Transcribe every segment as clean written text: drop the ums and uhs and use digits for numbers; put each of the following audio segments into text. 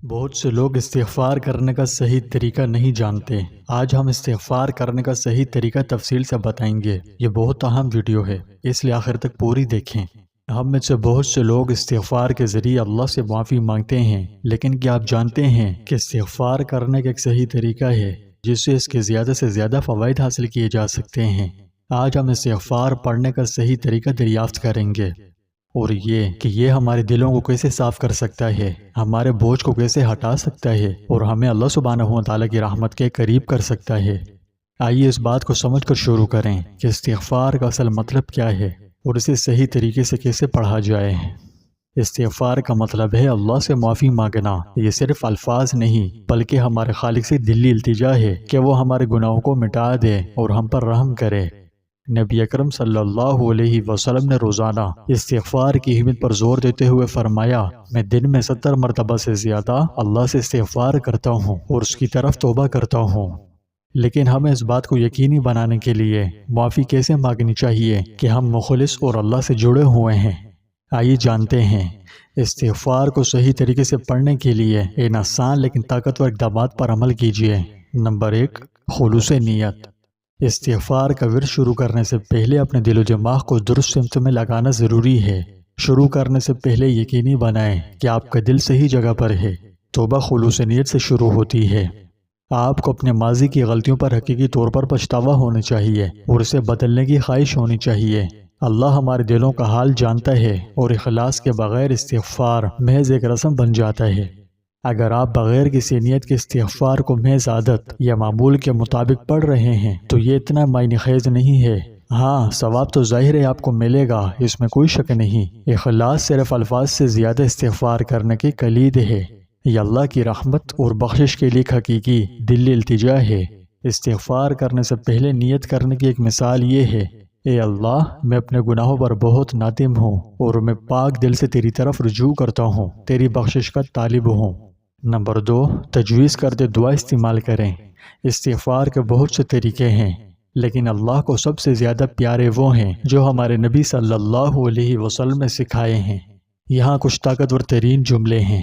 بہت سے لوگ استغفار کرنے کا صحیح طریقہ نہیں جانتے۔ آج ہم استغفار کرنے کا صحیح طریقہ تفصیل سے بتائیں گے۔ یہ بہت اہم ویڈیو ہے، اس لیے آخر تک پوری دیکھیں۔ ہم میں سے بہت سے لوگ استغفار کے ذریعے اللہ سے معافی مانگتے ہیں، لیکن کیا آپ جانتے ہیں کہ استغفار کرنے کا ایک صحیح طریقہ ہے جس سے اس کے زیادہ سے زیادہ فوائد حاصل کیے جا سکتے ہیں؟ آج ہم استغفار پڑھنے کا صحیح طریقہ دریافت کریں گے، اور یہ کہ یہ ہمارے دلوں کو کیسے صاف کر سکتا ہے، ہمارے بوجھ کو کیسے ہٹا سکتا ہے، اور ہمیں اللہ سبحانہ و تعالیٰ کی رحمت کے قریب کر سکتا ہے۔ آئیے اس بات کو سمجھ کر شروع کریں کہ استغفار کا اصل مطلب کیا ہے اور اسے صحیح طریقے سے کیسے پڑھا جائے۔ استغفار کا مطلب ہے اللہ سے معافی مانگنا۔ یہ صرف الفاظ نہیں بلکہ ہمارے خالق سے دلی التجا ہے کہ وہ ہمارے گناہوں کو مٹا دے اور ہم پر رحم کرے۔ نبی اکرم صلی اللہ علیہ وسلم نے روزانہ استغفار کی اہمیت پر زور دیتے ہوئے فرمایا، میں دن میں 70 مرتبہ سے زیادہ اللہ سے استغفار کرتا ہوں اور اس کی طرف توبہ کرتا ہوں۔ لیکن ہمیں اس بات کو یقینی بنانے کے لیے معافی کیسے مانگنی چاہیے کہ ہم مخلص اور اللہ سے جڑے ہوئے ہیں؟ آئیے جانتے ہیں۔ استغفار کو صحیح طریقے سے پڑھنے کے لیے ان آسان لیکن طاقتور اقدامات پر عمل کیجیے۔ نمبر 1، خلوص نیت۔ استغفار کا ورد شروع کرنے سے پہلے اپنے دل و دماغ کو درست سمت میں لگانا ضروری ہے۔ شروع کرنے سے پہلے یقینی بنائیں کہ آپ کا دل صحیح جگہ پر ہے۔ توبہ خلوص نیت سے شروع ہوتی ہے۔ آپ کو اپنے ماضی کی غلطیوں پر حقیقی طور پر پچھتاوا ہونا چاہیے اور اسے بدلنے کی خواہش ہونی چاہیے۔ اللہ ہمارے دلوں کا حال جانتا ہے اور اخلاص کے بغیر استغفار محض ایک رسم بن جاتا ہے۔ اگر آپ بغیر کسی نیت کے استغفار کو محض عادت یا معمول کے مطابق پڑھ رہے ہیں تو یہ اتنا معنی خیز نہیں ہے۔ ہاں، ثواب تو ظاہر ہے آپ کو ملے گا، اس میں کوئی شک نہیں۔ اخلاص صرف الفاظ سے زیادہ استغفار کرنے کی کلید ہے۔ یہ اللہ کی رحمت اور بخشش کے لیے حقیقی دلی التجا ہے۔ استغفار کرنے سے پہلے نیت کرنے کی ایک مثال یہ ہے، اے اللہ، میں اپنے گناہوں پر بہت نادم ہوں اور میں پاک دل سے تیری طرف رجوع کرتا ہوں، تیری بخشش کا طالب ہوں۔ نمبر 2، تجویز کردہ دعا استعمال کریں۔ استغفار کے بہت سے طریقے ہیں، لیکن اللہ کو سب سے زیادہ پیارے وہ ہیں جو ہمارے نبی صلی اللہ علیہ وسلم نے سکھائے ہیں۔ یہاں کچھ طاقتور ترین جملے ہیں۔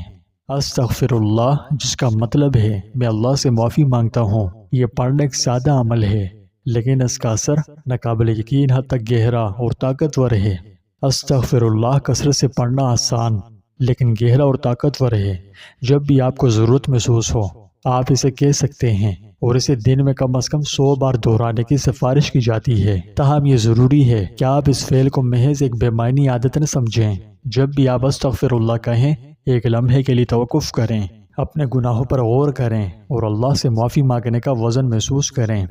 استغفر اللہ، جس کا مطلب ہے میں اللہ سے معافی مانگتا ہوں۔ یہ پڑھنا ایک سادہ عمل ہے، لیکن اس کا اثر ناقابل یقین حد تک گہرا اور طاقتور ہے۔ استغفر اللہ کثرت سے پڑھنا آسان لیکن گہرا اور طاقتور ہے۔ جب بھی آپ کو ضرورت محسوس ہو آپ اسے کہہ سکتے ہیں، اور اسے دن میں کم از کم 100 بار دہرانے کی سفارش کی جاتی ہے۔ تاہم یہ ضروری ہے کہ آپ اس فعل کو محض ایک بے معنی عادت نہ سمجھیں۔ جب بھی آپ استغفر اللہ کہیں، ایک لمحے کے لیے توقف کریں، اپنے گناہوں پر غور کریں اور اللہ سے معافی مانگنے کا وزن محسوس کریں۔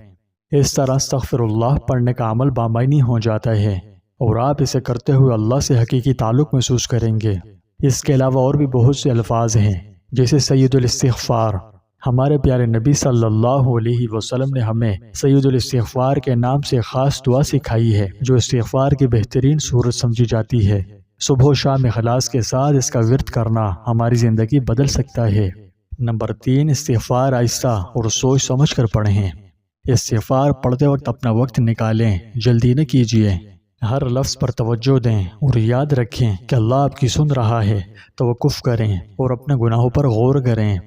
اس طرح استغفر اللہ پڑھنے کا عمل بامعنی ہو جاتا ہے اور آپ اسے کرتے ہوئے اللہ سے حقیقی تعلق محسوس کریں گے۔ اس کے علاوہ اور بھی بہت سے الفاظ ہیں، جیسے سید الاستغفار۔ ہمارے پیارے نبی صلی اللہ علیہ وسلم نے ہمیں سید الاستغفار کے نام سے خاص دعا سکھائی ہے جو استغفار کی بہترین صورت سمجھی جاتی ہے۔ صبح و شام اخلاص کے ساتھ اس کا ورد کرنا ہماری زندگی بدل سکتا ہے۔ نمبر 3، استغفار آہستہ اور سوچ سمجھ کر پڑھیں۔ استغفار پڑھتے وقت اپنا وقت نکالیں، جلدی نہ کیجیے۔ ہر لفظ پر توجہ دیں اور یاد رکھیں کہ اللہ آپ کی سن رہا ہے۔ توقف کریں اور اپنے گناہوں پر غور کریں۔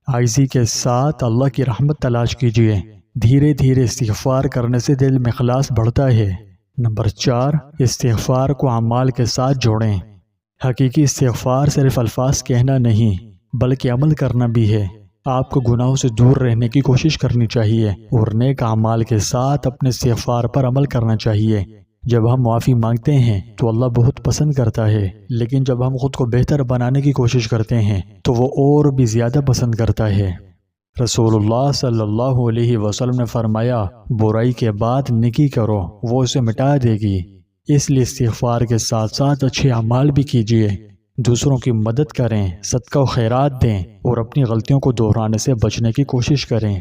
عاجزی کے ساتھ اللہ کی رحمت تلاش کیجیے۔ دھیرے دھیرے استغفار کرنے سے دل میں اخلاص بڑھتا ہے۔ نمبر 4، استغفار کو اعمال کے ساتھ جوڑیں۔ حقیقی استغفار صرف الفاظ کہنا نہیں بلکہ عمل کرنا بھی ہے۔ آپ کو گناہوں سے دور رہنے کی کوشش کرنی چاہیے اور نیک اعمال کے ساتھ اپنے استغفار پر عمل کرنا چاہیے۔ جب ہم معافی مانگتے ہیں تو اللہ بہت پسند کرتا ہے، لیکن جب ہم خود کو بہتر بنانے کی کوشش کرتے ہیں تو وہ اور بھی زیادہ پسند کرتا ہے۔ رسول اللہ صلی اللہ علیہ وسلم نے فرمایا، برائی کے بعد نیکی کرو، وہ اسے مٹا دے گی۔ اس لیے استغفار کے ساتھ ساتھ اچھے اعمال بھی کیجیے۔ دوسروں کی مدد کریں، صدقہ و خیرات دیں اور اپنی غلطیوں کو دہرانے سے بچنے کی کوشش کریں۔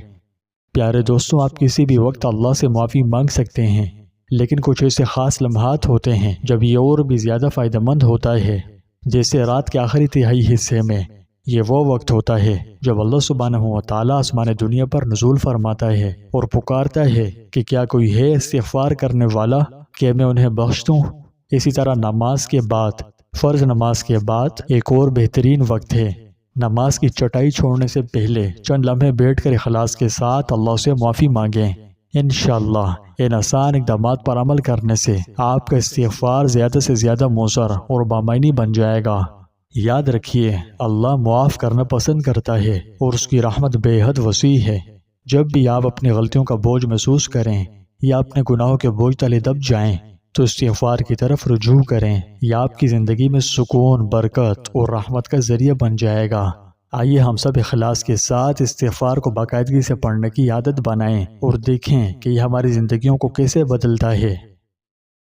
پیارے دوستوں، آپ کسی بھی وقت اللہ سے معافی مانگ سکتے ہیں، لیکن کچھ ایسے خاص لمحات ہوتے ہیں جب یہ اور بھی زیادہ فائدہ مند ہوتا ہے، جیسے رات کے آخری تہائی حصے میں۔ یہ وہ وقت ہوتا ہے جب اللہ سبحانہ و تعالیٰ آسمان دنیا پر نزول فرماتا ہے اور پکارتا ہے کہ کیا کوئی ہے استغفار کرنے والا کہ میں انہیں بخش دوں۔ اسی طرح نماز کے بعد، فرض نماز کے بعد ایک اور بہترین وقت ہے نماز کی چٹائی چھوڑنے سے پہلے چند لمحے بیٹھ کر اخلاص کے ساتھ اللہ سے معافی مانگیں۔ انشاءاللہ ان آسان اقدامات پر عمل کرنے سے آپ کا استغفار زیادہ سے زیادہ مؤثر اور بامعنی بن جائے گا۔ یاد رکھیے، اللہ معاف کرنا پسند کرتا ہے اور اس کی رحمت بے حد وسیع ہے۔ جب بھی آپ اپنی غلطیوں کا بوجھ محسوس کریں یا اپنے گناہوں کے بوجھ تلے دب جائیں تو استغفار کی طرف رجوع کریں۔ یہ آپ کی زندگی میں سکون، برکت اور رحمت کا ذریعہ بن جائے گا۔ آئیے ہم سب اخلاص کے ساتھ استغفار کو باقاعدگی سے پڑھنے کی عادت بنائیں اور دیکھیں کہ یہ ہماری زندگیوں کو کیسے بدلتا ہے۔